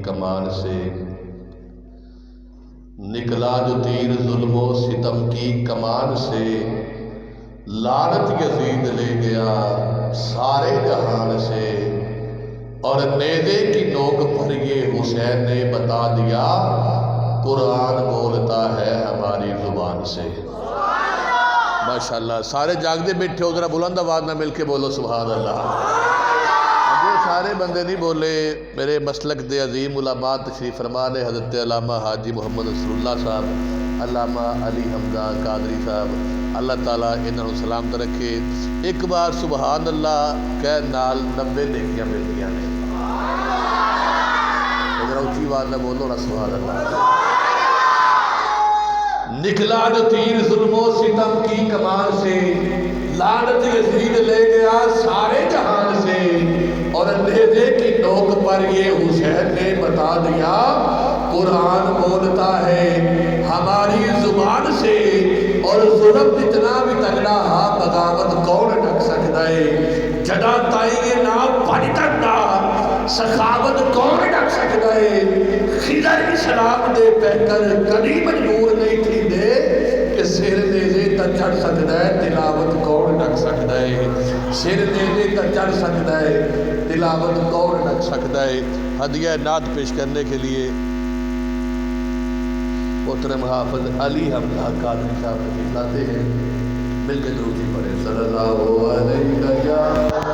کمان سے، نکلا جو تیر ظلم و ستم کی کمان سے، لعنت یزید لے گیا سارے جہان سے، اور نیزے کی نوک پر یہ حسین نے بتا دیا، قرآن بولتا ہے ہماری زبان سے۔ ماشاءاللہ، سارے جاگتے بیٹھے ہو، ذرا بلند آواز میں مل کے بولو سبحان اللہ۔ جو سارے بندے نہیں بولے، میرے مسلک دے عظیم علماء تشریف فرما نے، حضرت علامہ حاجی محمد رسول اللہ صاحب، علامہ علی حمزہ قادری صاحب، اللہ تعالیٰ انہوں سلامت رکھے۔ ایک بار سبحان اللہ کہہ نال 90 نیکیاں ملتیاں نے۔ ذرا اونچی آواز میں بولو نا سبحان اللہ۔ نکلا جو تیر ظلم و ستم کی کمان سے، لعنت یزید لے گیا سارے جہان سے، اور نیزے کی نوک پر یہ حسین نے بتا دیا، قرآن بولتا ہے ہماری زبان سے۔ اور ظلم جتنا بھی تگڑا ہا بغاوت کون ڈھک سکتا ہے، جڑا تائیں نہ پڑھ تکتا سخاوت کون ڈھک سکتا ہے۔ خضر اسلام دے پیکر کدی مجبور نہیں تھی دے کہ سر نیزے تا چڑھ سکتا ہے، تلاوت کون ڈھک سکتا ہے۔ سر نیزے تا چڑھ سکتا ہے، تلاوت کون ڈھک سکتا ہے۔ ہدیہ نعت پیش کرنے کے لیے محترم حافظ علی حمزہ قادری صاحب تشریف لاتے ہیں، مل کے درود پڑھیں صلی اللہ علیہ وسلم۔